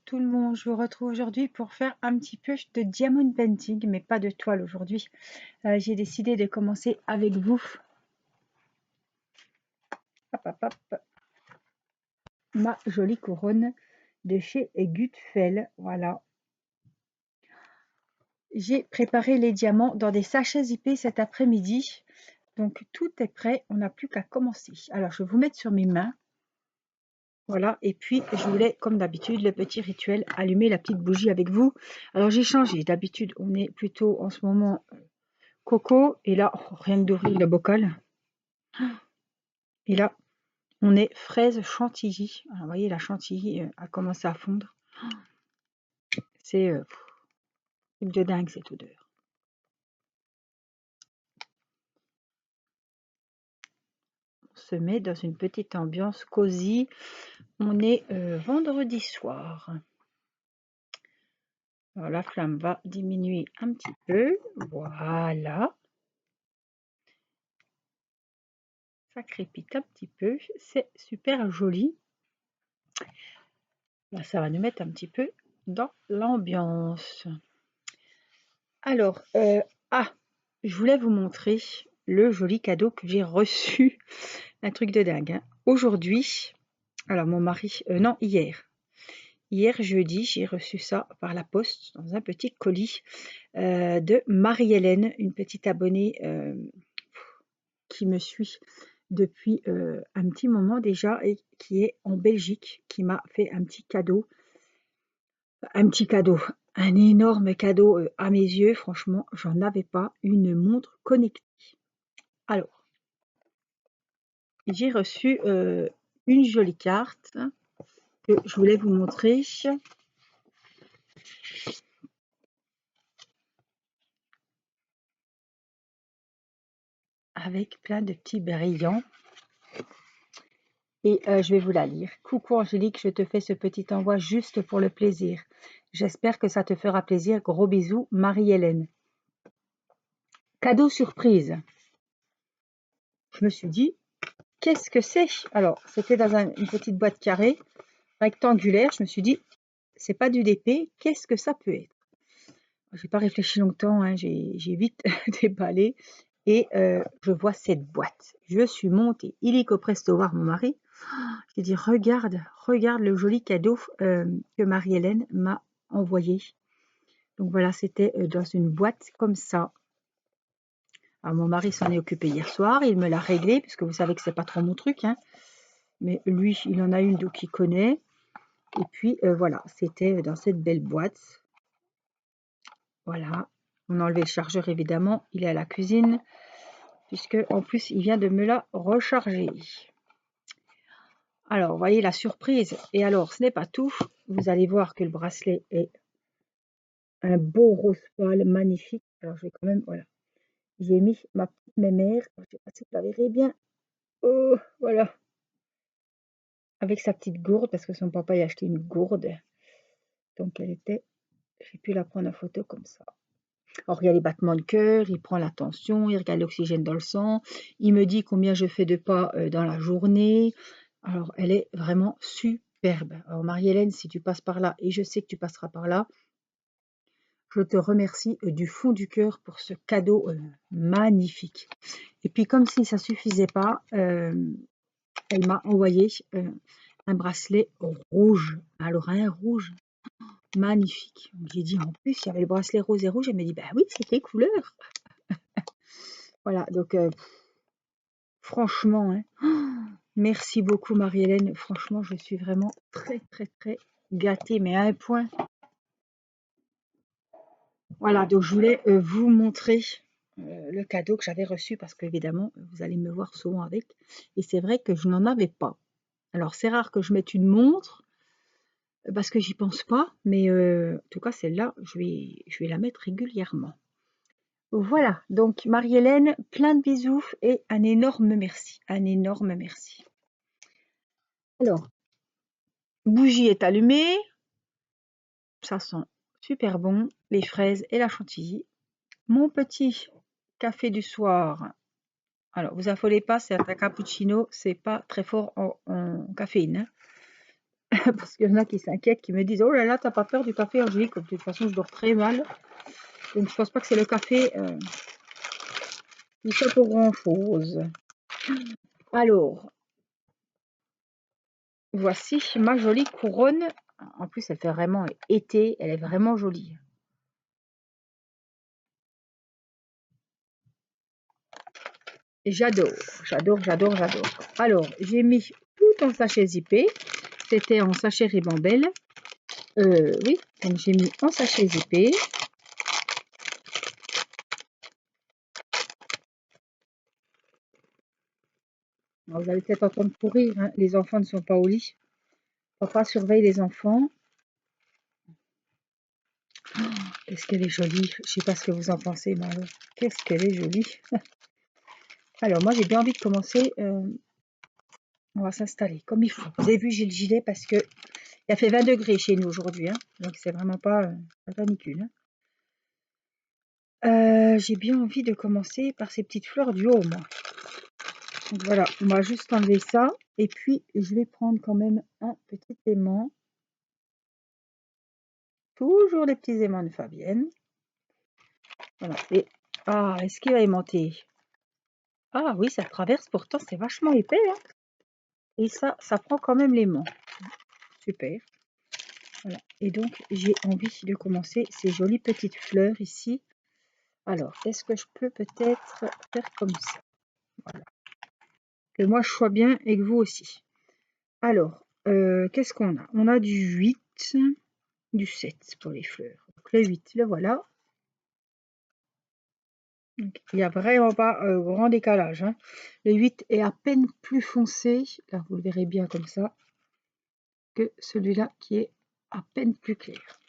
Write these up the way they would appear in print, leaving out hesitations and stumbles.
tout le monde, je vous retrouve aujourd'hui pour faire un petit peu de diamond painting, mais pas de toile aujourd'hui. J'ai décidé de commencer avec vous. Hop, hop, hop. Ma jolie couronne de chez Gutfeld. Voilà. J'ai préparé les diamants dans des sachets zippés cet après-midi. Donc tout est prêt, on n'a plus qu'à commencer. Alors je vais vous mettre sur mes mains. Voilà, et puis je voulais, comme d'habitude, le petit rituel, allumer la petite bougie avec vous. Alors j'ai changé, d'habitude on est plutôt en ce moment coco, et là, rien que d'ouvrir le bocal, et là, on est fraise chantilly. Alors, vous voyez, la chantilly a commencé à fondre. C'est de dingue cette odeur. On se met dans une petite ambiance cosy. On est vendredi soir. Alors, la flamme va diminuer un petit peu. Voilà. Ça crépite un petit peu. C'est super joli. Là, ça va nous mettre un petit peu dans l'ambiance. Alors, je voulais vous montrer le joli cadeau que j'ai reçu. Un truc de dingue, hein. Aujourd'hui, alors mon mari, non, hier jeudi, j'ai reçu ça par la poste dans un petit colis de Marie-Hélène, une petite abonnée qui me suit depuis un petit moment déjà et qui est en Belgique, qui m'a fait un petit cadeau, un énorme cadeau à mes yeux. Franchement, j'en avais pas, une montre connectée. Alors, j'ai reçu une jolie carte que je voulais vous montrer. Avec plein de petits brillants. Et je vais vous la lire. Coucou Angélique, je te fais ce petit envoi juste pour le plaisir. J'espère que ça te fera plaisir. Gros bisous, Marie-Hélène. Cadeau surprise. Je me suis dit, qu'est-ce que c'est? Alors, c'était dans une petite boîte carrée, rectangulaire. Je me suis dit, c'est pas du DP, qu'est-ce que ça peut être? J'ai pas réfléchi longtemps, hein, j'ai vite déballé et je vois cette boîte. Je suis montée illico presto voir mon mari. J'ai dit, regarde le joli cadeau que Marie-Hélène m'a envoyé. Donc voilà, c'était dans une boîte comme ça. Alors mon mari s'en est occupé hier soir, il me l'a réglé, puisque vous savez que c'est pas trop mon truc, hein. Mais lui, il en a une donc il connaît. Et puis voilà, c'était dans cette belle boîte. Voilà, on a enlevé le chargeur évidemment, il est à la cuisine, puisque en plus il vient de me la recharger. Alors, vous voyez la surprise. Et alors, ce n'est pas tout. Vous allez voir que le bracelet est un beau rose pâle, magnifique. Alors, je vais quand même, voilà. J'ai mis ma petite mémère. Je ne sais pas si vous la verrez bien. Oh, voilà. Avec sa petite gourde, parce que son papa a acheté une gourde. Donc, elle était, j'ai pu la prendre en photo comme ça. Alors, il y a les battements de cœur, il prend la tension, il regarde l'oxygène dans le sang. Il me dit combien je fais de pas dans la journée. Alors, elle est vraiment superbe. Alors, Marie-Hélène, si tu passes par là, et je sais que tu passeras par là, je te remercie du fond du cœur pour ce cadeau magnifique. Et puis, comme si ça ne suffisait pas, elle m'a envoyé un bracelet rouge. Alors, un rouge magnifique. J'ai dit, en plus, il y avait le bracelet rose et rouge. Elle m'a dit, bah oui, c'était couleur. Voilà, donc franchement, hein, merci beaucoup Marie-Hélène. Franchement, je suis vraiment très, très, très gâtée, mais à un point. Voilà, donc je voulais vous montrer le cadeau que j'avais reçu parce qu'évidemment, vous allez me voir souvent avec. Et c'est vrai que je n'en avais pas. Alors, c'est rare que je mette une montre parce que j'y pense pas, mais en tout cas, celle-là, je vais la mettre régulièrement. Voilà, donc Marie-Hélène, plein de bisous et un énorme merci. Un énorme merci. Alors, bougie est allumée. Ça sent super bon, les fraises et la chantilly. Mon petit café du soir. Alors, vous affolez pas, c'est un cappuccino, c'est pas très fort en caféine, hein. parce qu'il y en a qui s'inquiètent, qui me disent: «Oh là là, t'as pas peur du café?» Alors je dis que de toute façon je dors très mal, donc je pense pas que c'est le café qui fait pour grand chose. Alors, voici ma jolie couronne. En plus, elle fait vraiment été, elle est vraiment jolie. J'adore, j'adore, j'adore, j'adore. Alors, j'ai mis tout en sachet zippé. C'était en sachet Ribambelle. Oui, donc j'ai mis en sachet zippé. Alors, vous allez peut-être entendre courir, hein. Les enfants ne sont pas au lit. Papa surveille les enfants. Qu'est-ce qu'elle est jolie. Je ne sais pas ce que vous en pensez, Marlo. Qu'est-ce qu'elle est jolie. Alors, moi, j'ai bien envie de commencer. On va s'installer comme il faut. Vous avez vu, j'ai le gilet parce que il a fait 20 degrés chez nous aujourd'hui. Hein. Donc, c'est vraiment pas la canicule. Hein. J'ai bien envie de commencer par ces petites fleurs du haut, moi. Donc, voilà, on va juste enlever ça. Et puis, je vais prendre quand même un petit aimant. Toujours les petits aimants de Fabienne. Voilà. Et, est-ce qu'il va aimanter? Ah oui, ça traverse, pourtant c'est vachement épais. Hein. Et ça prend quand même l'aimant. Super. Voilà. Et donc, j'ai envie de commencer ces jolies petites fleurs ici. Alors, qu'est-ce que je peux peut-être faire comme ça? Voilà. Que moi, je sois bien et que vous aussi. Alors, qu'est-ce qu'on a? On a du 8, du 7 pour les fleurs. Donc, le 8, le voilà. Donc, il n'y a vraiment pas grand décalage. Hein. Le 8 est à peine plus foncé. Là, vous le verrez bien comme ça. Que celui-là qui est à peine plus clair.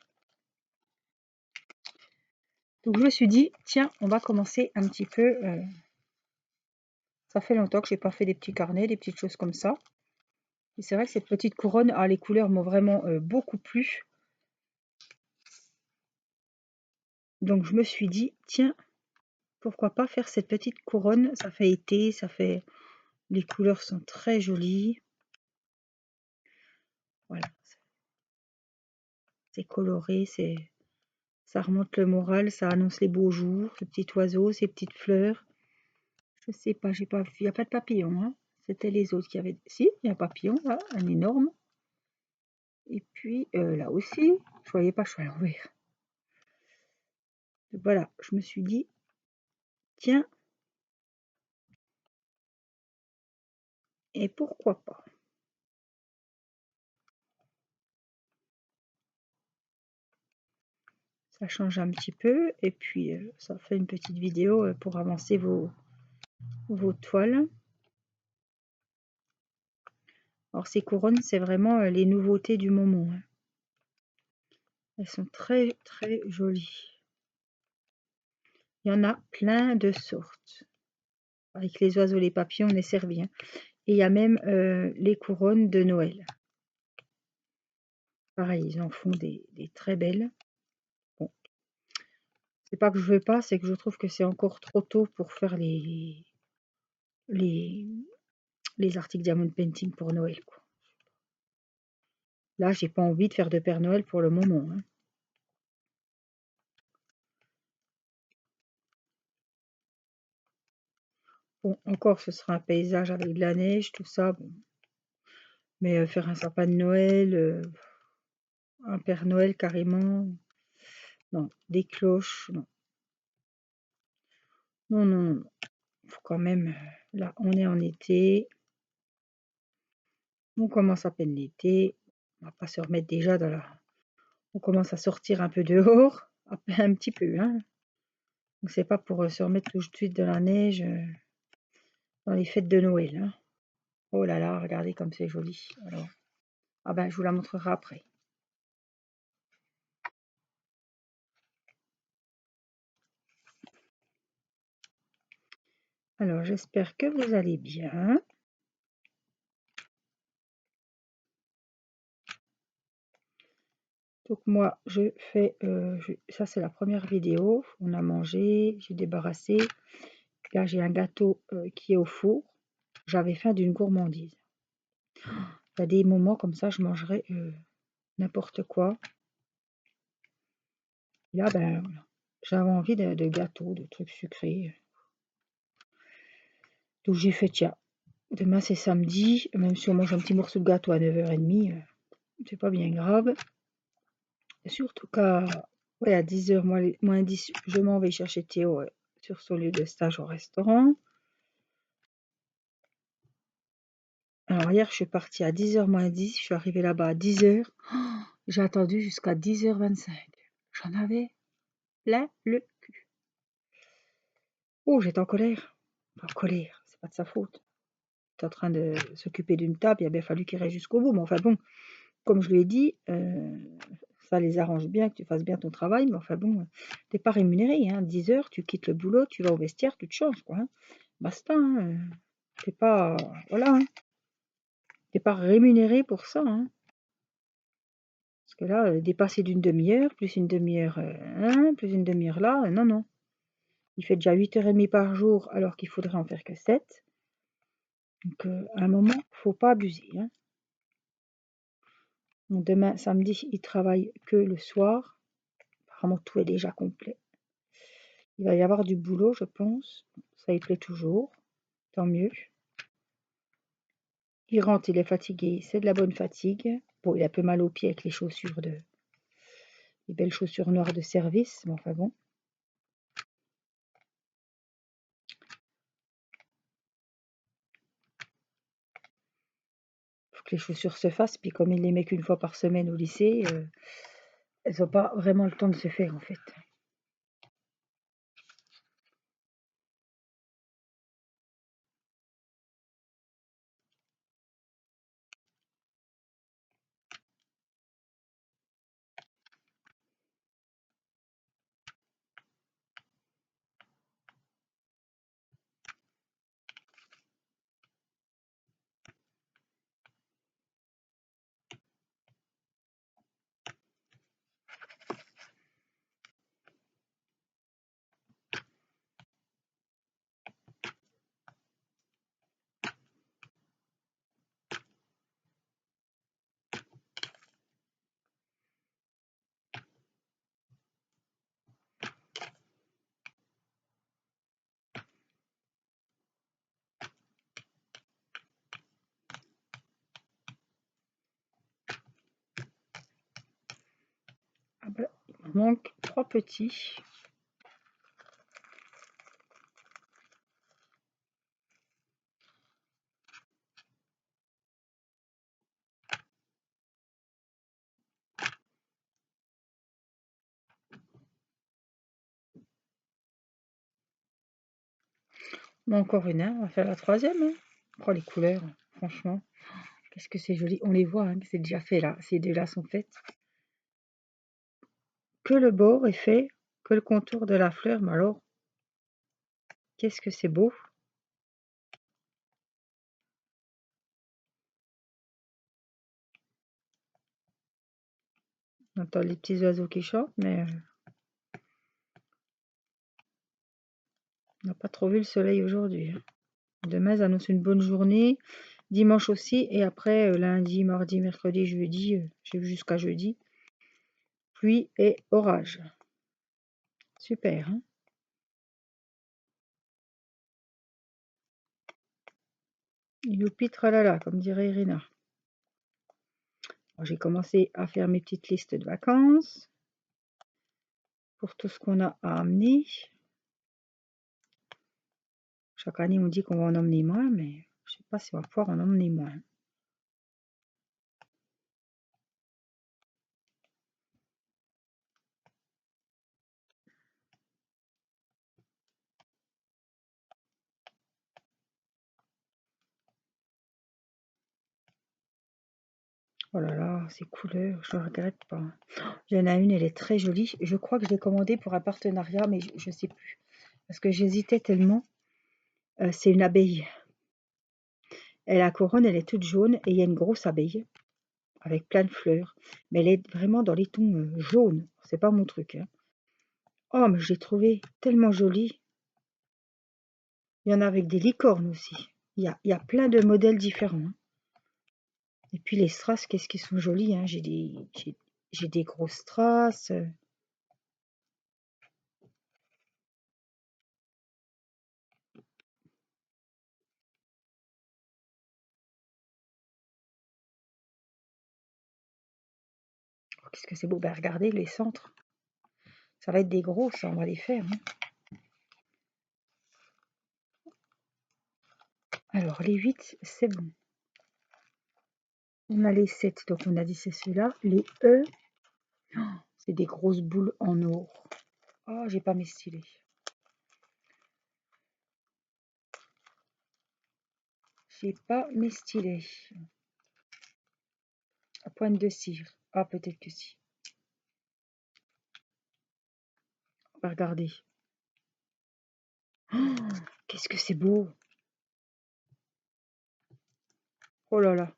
Donc, je me suis dit, tiens, on va commencer un petit peu. Ça fait longtemps que je n'ai pas fait des petits carnets, des petites choses comme ça. Et c'est vrai que cette petite couronne, les couleurs m'ont vraiment beaucoup plu. Donc, je me suis dit, tiens, pourquoi pas faire cette petite couronne? Ça fait été, ça fait... Les couleurs sont très jolies. Voilà. C'est coloré, ça remonte le moral, ça annonce les beaux jours, ce petit oiseau, ces petites fleurs. Je sais pas, j'ai pas vu, il n'y a pas de papillon, hein. C'était les autres qui avaient... Si, il y a un papillon, là, un énorme. Et puis, là aussi, je voyais pas, je suis allée ouvrir. Voilà, je me suis dit, tiens, et pourquoi pas? Ça change un petit peu, et puis ça fait une petite vidéo pour avancer vos toiles. Alors ces couronnes, c'est vraiment les nouveautés du moment. Hein. Elles sont très très jolies. Il y en a plein de sortes. Avec les oiseaux, les papillons, on est servi. Hein. Et il y a même les couronnes de Noël. Pareil, ils en font des très belles. Bon. C'est pas que je veux pas, c'est que je trouve que c'est encore trop tôt pour faire les articles diamond painting pour Noël. Quoi. Là, j'ai pas envie de faire de Père Noël pour le moment. Hein. Bon, encore, ce sera un paysage avec de la neige, tout ça. Bon. Mais faire un sapin de Noël, un Père Noël carrément, non. Des cloches, non. Non, non, non. Il faut quand même... Là, on est en été. On commence à peine l'été. On va pas se remettre déjà dans la... On commence à sortir un peu dehors. Un petit peu, hein. Donc, c'est pas pour se remettre tout de suite de la neige dans les fêtes de Noël. Hein. Oh là là, regardez comme c'est joli. Alors, ah ben, je vous la montrerai après. Alors, j'espère que vous allez bien. Donc moi, je fais... ça, c'est la première vidéo. On a mangé, j'ai débarrassé. Là, j'ai un gâteau qui est au four. J'avais faim d'une gourmandise. Il y a des moments comme ça, je mangerais n'importe quoi. Et là, ben, voilà. J'avais envie de gâteaux, de trucs sucrés. Donc j'ai fait, tiens, demain c'est samedi, même si on mange un petit morceau de gâteau à 9h30, c'est pas bien grave. Surtout qu'à ouais, à 10h moins 10, je m'en vais chercher Théo sur son lieu de stage au restaurant. Alors hier, je suis partie à 10h moins 10, je suis arrivée là-bas à 10h. J'ai attendu jusqu'à 10h25. J'en avais plein le cul. Oh, j'étais en colère. En colère, c'est pas de sa faute. Il est en train de s'occuper d'une table, il a bien fallu qu'il reste jusqu'au bout. Mais enfin bon, comme je lui ai dit, ça les arrange bien que tu fasses bien ton travail, mais enfin bon, t'es pas rémunéré, hein. 10h, tu quittes le boulot, tu vas au vestiaire, tu te changes, quoi, hein. Basta, hein. T'es pas, voilà, hein. T'es pas rémunéré pour ça, hein. Parce que là, dépasser d'une demi-heure, plus une demi-heure, plus une demi-heure là, non, non. Il fait déjà 8h30 par jour, alors qu'il faudrait en faire que 7. Donc, à un moment, faut pas abuser, hein. Donc, demain, samedi, il travaille que le soir. Apparemment, tout est déjà complet. Il va y avoir du boulot, je pense. Ça lui plaît toujours. Tant mieux. Il rentre, il est fatigué. C'est de la bonne fatigue. Bon, il a un peu mal aux pieds avec les chaussures les belles chaussures noires de service. Mais enfin bon. Faut que les chaussures se fassent. Puis comme il les met qu'une fois par semaine au lycée, elles n'ont pas vraiment le temps de se faire en fait. Ah ben, il me manque 3 petits. Mais encore une, hein, on va faire la troisième, hein. Oh, les couleurs, franchement. Qu'est-ce que c'est joli. On les voit, hein, c'est déjà fait là. Ces deux-là sont faites. Que le bord est fait, que le contour de la fleur. Mais alors, qu'est-ce que c'est beau. On entend les petits oiseaux qui chantent, mais on n'a pas trop vu le soleil aujourd'hui, hein. Demain, ça annonce une bonne journée. Dimanche aussi. Et après, lundi, mardi, mercredi, jeudi, j'ai vu jusqu'à jeudi. Pluie et orage. Super, hein. Youpi tralala, comme dirait Irina. J'ai commencé à faire mes petites listes de vacances pour tout ce qu'on a à amener. Chaque année, on dit qu'on va en emmener moins, mais je sais pas si on va pouvoir en emmener moins. Oh là là, ces couleurs, je ne regrette pas. Il y en a une, elle est très jolie. Je crois que je l'ai commandée pour un partenariat, mais je ne sais plus. Parce que j'hésitais tellement. C'est une abeille. Et la couronne, elle est toute jaune et il y a une grosse abeille avec plein de fleurs. Mais elle est vraiment dans les tons jaunes. C'est pas mon truc, hein. Oh, mais je l'ai trouvée tellement jolie. Il y en a avec des licornes aussi. Il y a plein de modèles différents, hein. Et puis les strass, qu'est-ce qu'ils sont jolis, hein. J'ai des grosses strass. Oh, qu'est-ce que c'est beau. Ben, regardez les centres. Ça va être des gros, ça, on va les faire, hein. Alors, les 8, c'est bon. On a les 7, donc on a dit c'est ceux-là. Les E, c'est des grosses boules en or. Oh, j'ai pas mes stylés. J'ai pas mes stylés. À pointe de cire. Ah, peut-être que si. On va regarder. Oh, qu'est-ce que c'est beau. Oh là là.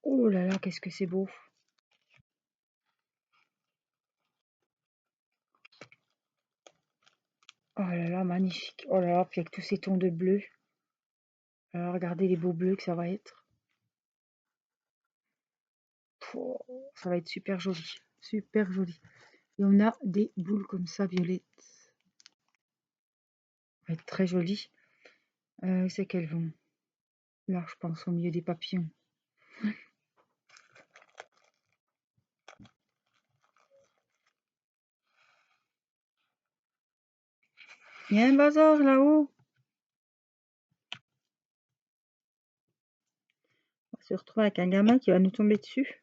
Oh là là, qu'est-ce que c'est beau. Oh là là, magnifique. Oh là là, puis avec tous ces tons de bleu. Alors, regardez les beaux bleus que ça va être. Oh, ça va être super joli. Super joli. Et on a des boules comme ça, violettes. Ça va être très joli. C'est qu'elles vont. Là, je pense, au milieu des papillons. Il y a un bazar là-haut. On va se retrouver avec un gamin qui va nous tomber dessus.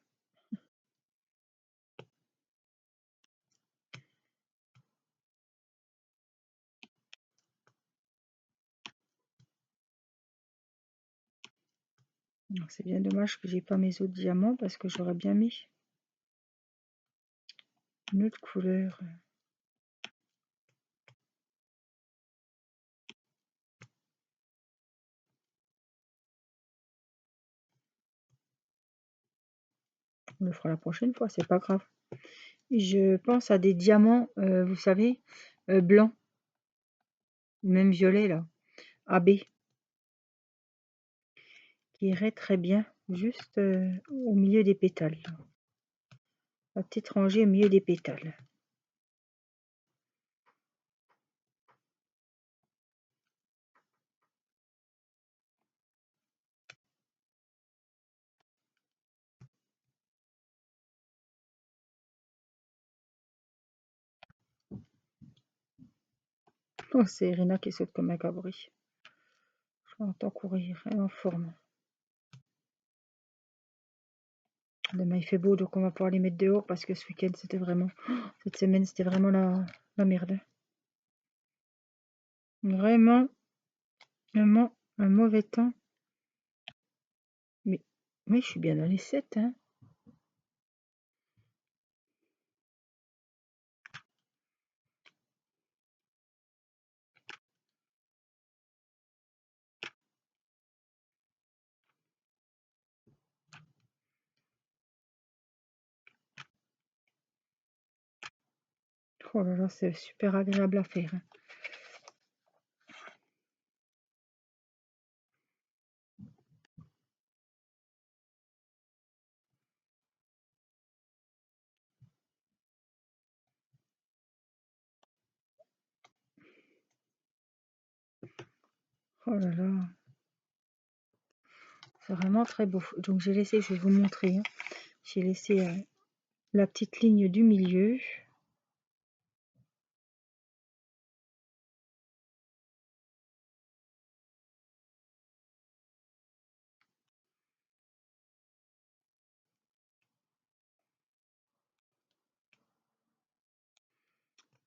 C'est bien dommage que j'ai pas mes autres diamants parce que j'aurais bien mis une autre couleur. On le fera la prochaine fois, c'est pas grave. Je pense à des diamants, vous savez, blancs, même violets là, AB, qui iraient très bien juste au milieu des pétales. La petite rangée au milieu des pétales. Oh, c'est Irina qui saute comme un cabri. Je l'entends courir, elle est en forme. Demain il fait beau, donc on va pouvoir les mettre dehors parce que ce week-end c'était vraiment, cette semaine c'était vraiment la merde. Vraiment, vraiment un mauvais temps. Mais oui, je suis bien dans les 7, hein. Oh là là, c'est super agréable à faire, hein. Oh là là, c'est vraiment très beau. Donc j'ai laissé, je vais vous montrer, hein. J'ai laissé la petite ligne du milieu.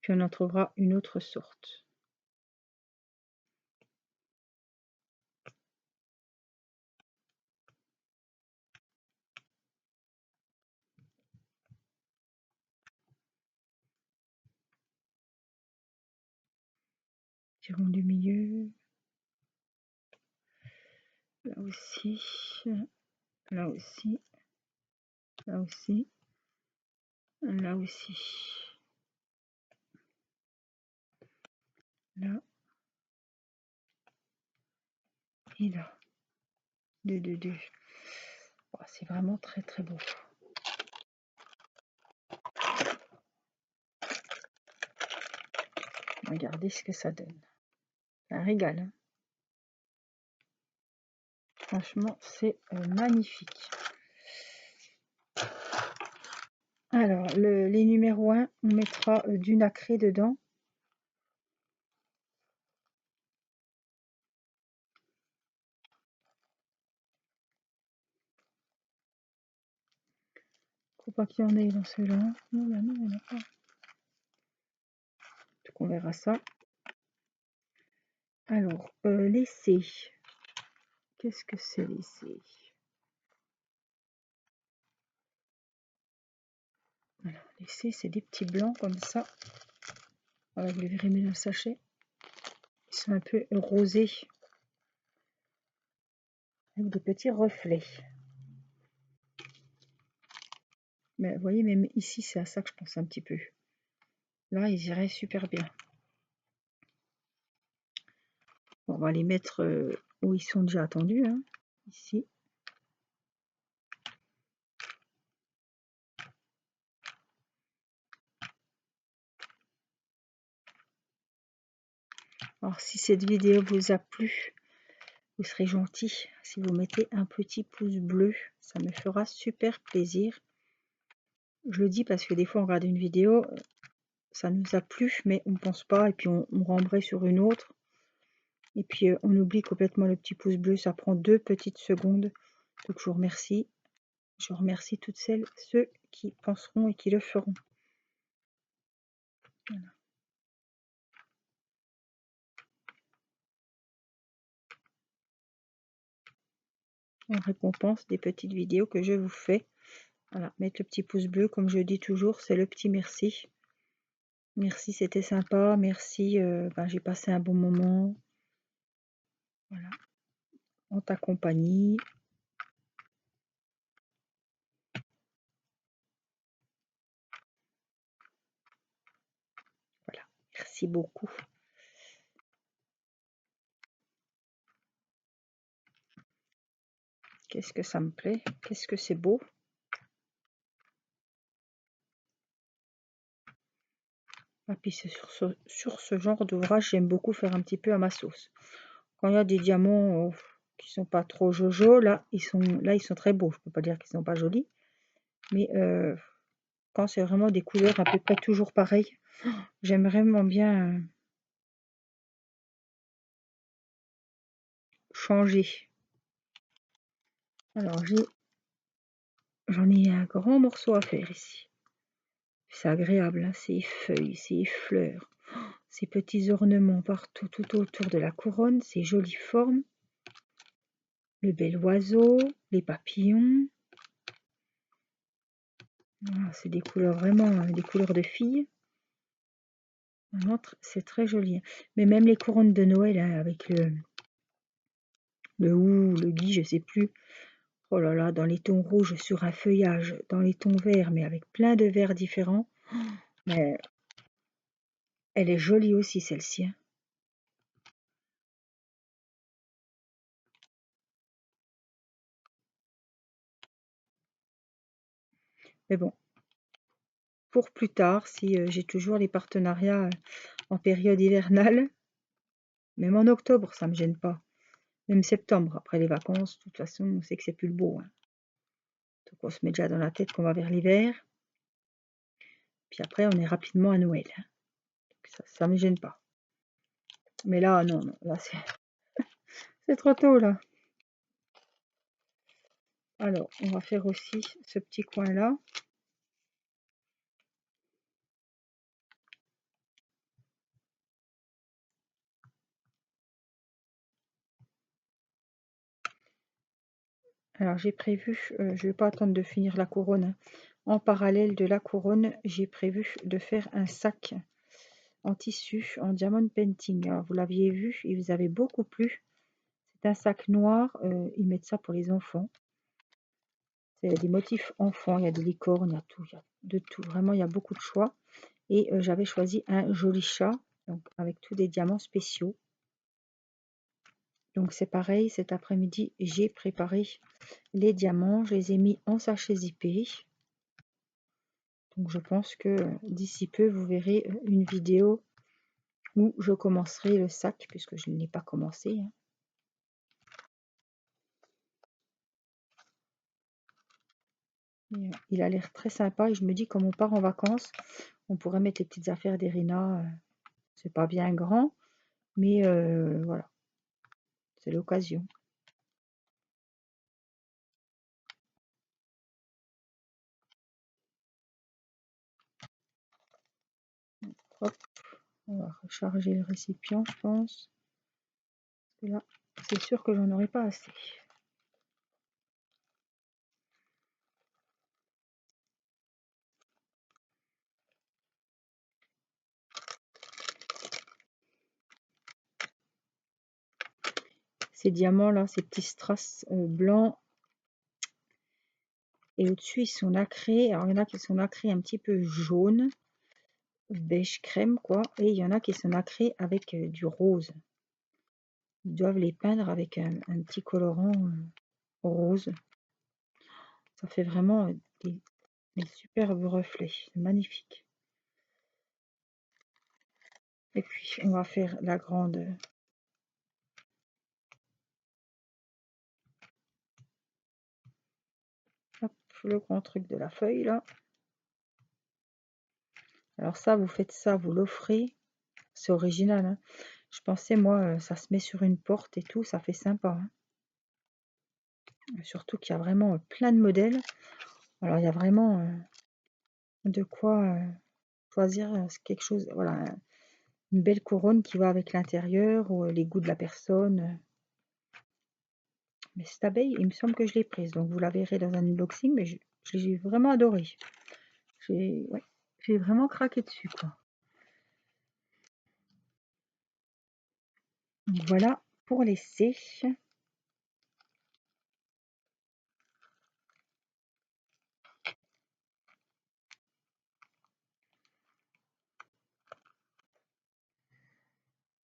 Puis on en trouvera une autre sorte. Tirons du milieu. Là aussi. Là aussi. Là aussi. Là aussi. Là. Et là. Oh, c'est vraiment très très beau. Regardez ce que ça donne. Un régal. Hein. Franchement, c'est magnifique. Alors, les numéros 1, on mettra du nacré dedans. Faut pas qu'il y en ait dans ce genre. Non, bah non, il n'y en a pas. Donc, on verra ça. Alors, l'essai. Qu'est-ce que c'est l'essai? Alors, l'essai, c'est des petits blancs comme ça. Voilà, vous les verrez mieux dans le sachet. Ils sont un peu rosés. Avec des petits reflets. Mais vous voyez, même ici, c'est à ça que je pense un petit peu. Là, ils iraient super bien. Bon, on va les mettre où ils sont déjà attendus. Hein, ici. Alors, si cette vidéo vous a plu, vous serez gentil si vous mettez un petit pouce bleu. Ça me fera super plaisir. Je le dis parce que des fois, on regarde une vidéo, ça nous a plu, mais on ne pense pas, et puis on rembraye sur une autre. Et puis, on oublie complètement le petit pouce bleu. Ça prend 2 petites secondes. Donc, je vous remercie. Je remercie toutes celles, ceux qui penseront et qui le feront. Voilà. En récompense des petites vidéos que je vous fais. Voilà, mettre le petit pouce bleu, comme je dis toujours, c'est le petit merci. Merci, c'était sympa. Merci, j'ai passé un bon moment. Voilà, en ta compagnie. Voilà, merci beaucoup. Qu'est-ce que ça me plaît? Qu'est-ce que c'est beau? Et puis c'est sur ce genre d'ouvrage, j'aime beaucoup faire un petit peu à ma sauce. Quand il y a des diamants qui sont pas trop jojo, là ils sont très beaux. Je peux pas dire qu'ils sont pas jolis, mais quand c'est vraiment des couleurs à peu près toujours pareilles, j'aime vraiment bien changer. Alors j'en ai un grand morceau à faire ici. C'est agréable, hein, ces feuilles, ces fleurs, ces petits ornements partout, tout autour de la couronne, ces jolies formes, le bel oiseau, les papillons. Voilà, c'est des couleurs vraiment, des couleurs de filles. C'est très joli. Mais même les couronnes de Noël, hein, avec le hou, le gui, je sais plus. Oh là là, dans les tons rouges sur un feuillage, dans les tons verts, mais avec plein de verts différents. Mais elle est jolie aussi, celle-ci. Hein. Mais bon, pour plus tard, si j'ai toujours les partenariats en période hivernale, même en octobre, ça me gêne pas. Même septembre, après les vacances, de toute façon, on sait que c'est plus le beau. Hein. Donc on se met déjà dans la tête qu'on va vers l'hiver. Puis après, on est rapidement à Noël. Hein. Donc ça me gêne pas. Mais là, non, là c'est trop tôt là. Alors, on va faire aussi ce petit coin-là. Alors j'ai prévu, je ne vais pas attendre de finir la couronne. Hein. En parallèle de la couronne, j'ai prévu de faire un sac en tissu, en diamond painting. Alors, vous l'aviez vu, il vous avait beaucoup plu. C'est un sac noir, ils mettent ça pour les enfants. C'est des motifs enfants, il y a des licornes, il y a tout, il y a de tout. Vraiment, il y a beaucoup de choix. Et j'avais choisi un joli chat, donc avec tous des diamants spéciaux. Donc c'est pareil, cet après-midi, j'ai préparé les diamants. Je les ai mis en sachet zippé. Donc je pense que d'ici peu, vous verrez une vidéo où je commencerai le sac, puisque je ne l'ai pas commencé. Hein. Et, il a l'air très sympa et je me dis, comme on part en vacances, on pourrait mettre les petites affaires d'Irina. C'est pas bien grand, mais voilà, c'est l'occasion. Hop, on va recharger le récipient, je pense. Parce que là, c'est sûr que j'en aurai pas assez. Ces diamants là, ces petits strass blancs, et au-dessus ils sont nacrés. Alors il y en a qui sont nacrés un petit peu jaune, beige crème quoi, et il y en a qui sont nacrés avec du rose. Ils doivent les peindre avec un petit colorant rose. Ça fait vraiment des superbes reflets, c'est magnifique. Et puis on va faire la grande. Hop, le grand truc de la feuille là. Alors ça, vous faites ça, vous l'offrez. C'est original. Hein. Je pensais, moi, ça se met sur une porte et tout, ça fait sympa. Hein. Surtout qu'il y a vraiment plein de modèles. Alors il y a vraiment de quoi choisir quelque chose. Voilà, une belle couronne qui va avec l'intérieur ou les goûts de la personne. Mais cette abeille, il me semble que je l'ai prise. Donc vous la verrez dans un unboxing, mais je l'ai vraiment adorée. J'ai vraiment craqué dessus, quoi. Donc voilà pour les sèches.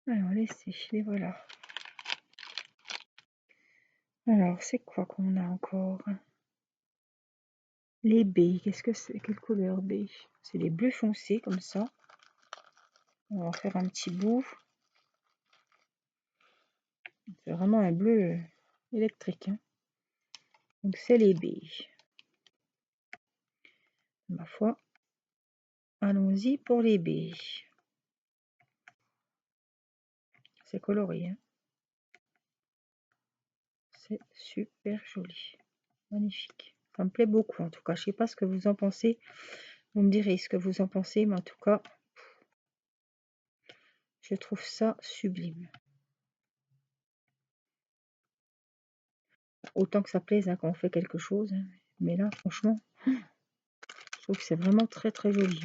Alors les sèches, les voilà. Alors c'est quoi qu'on a encore? Les baies, qu'est-ce que c'est? Quelle couleur baie? C'est des bleus foncés comme ça. On va en faire un petit bout. C'est vraiment un bleu électrique. Hein. Donc c'est les baies. Ma foi, allons-y pour les baies. C'est coloré. Hein. C'est super joli. Magnifique. Ça me plaît beaucoup en tout cas. Je ne sais pas ce que vous en pensez. Vous me direz ce que vous en pensez. Mais en tout cas, je trouve ça sublime. Autant que ça plaise hein, quand on fait quelque chose. Hein. Mais là, franchement, je trouve que c'est vraiment très très joli.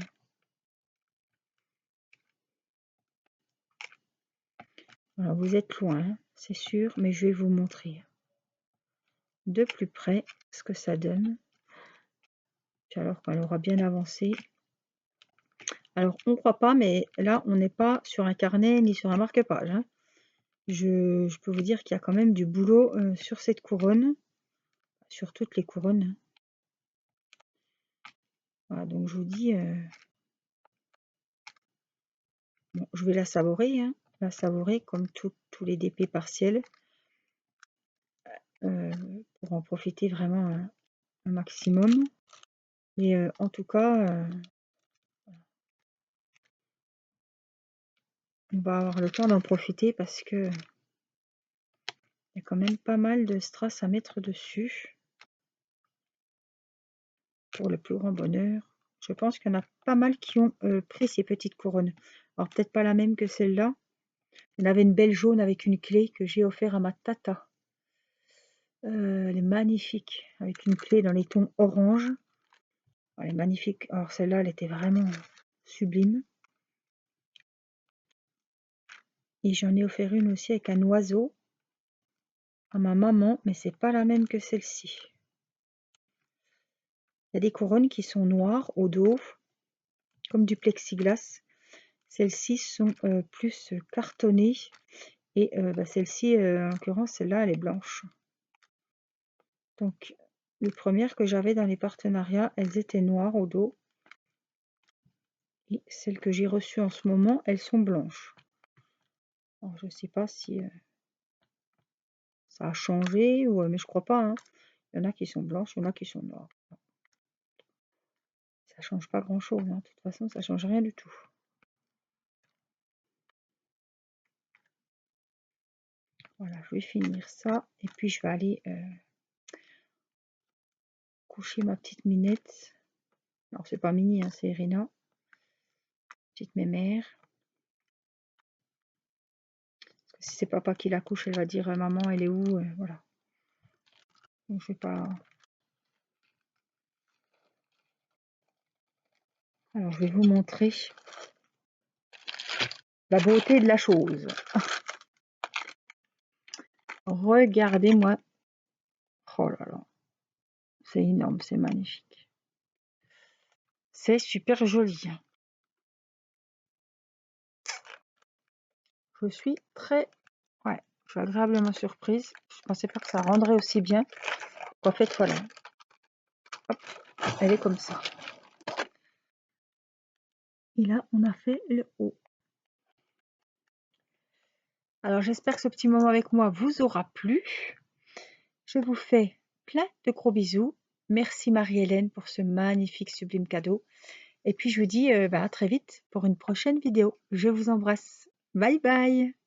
Alors, vous êtes loin, hein, c'est sûr, mais je vais vous montrer de plus près ce que ça donne. Puis alors quand elle aura bien avancé. Alors, on ne croit pas, mais là, on n'est pas sur un carnet ni sur un marque-page. Hein. Je peux vous dire qu'il y a quand même du boulot sur cette couronne, sur toutes les couronnes. Voilà, donc je vous dis, bon, je vais la savourer, hein, comme tous les DP partiels, pour en profiter vraiment un maximum. Et en tout cas, on va avoir le temps d'en profiter parce que il y a quand même pas mal de strass à mettre dessus. Pour le plus grand bonheur. Je pense qu'il y en a pas mal qui ont pris ces petites couronnes. Alors peut-être pas la même que celle-là. Il y en avait une belle jaune avec une clé que j'ai offert à ma tata. Elle est magnifique. Avec une clé dans les tons orange. Elle est magnifique. Alors celle-là, elle était vraiment sublime. Et j'en ai offert une aussi avec un oiseau à ma maman, mais c'est pas la même que celle-ci. Il y a des couronnes qui sont noires au dos, comme du plexiglas. Celles-ci sont plus cartonnées Et celle-ci, en l'occurrence, celle-là, elle est blanche. Donc, les premières que j'avais dans les partenariats, elles étaient noires au dos. Et celles que j'ai reçues en ce moment, elles sont blanches. Alors, je ne sais pas si ça a changé, mais je crois pas, hein. Il y en a qui sont blanches, il y en a qui sont noires. Ça change pas grand-chose, hein. De toute façon, ça change rien du tout. Voilà, je vais finir ça. Et puis, je vais aller coucher ma petite minette. Alors, c'est pas Mini, hein, c'est Irina. Petite mémère. Parce que si c'est papa qui la couche, elle va dire maman, elle est où? Voilà. Donc, je vais pas. Alors, je vais vous montrer la beauté de la chose. Regardez-moi. Oh là là. C'est énorme, c'est magnifique. C'est super joli. Je suis très... Ouais, je suis agréablement surprise. Je pensais pas que ça rendrait aussi bien. En fait, voilà. Hop, elle est comme ça. Et là, on a fait le haut. Alors, j'espère que ce petit moment avec moi vous aura plu. Je vous fais plein de gros bisous. Merci Marie-Hélène pour ce magnifique, sublime cadeau. Et puis, je vous dis à très vite pour une prochaine vidéo. Je vous embrasse. Bye bye.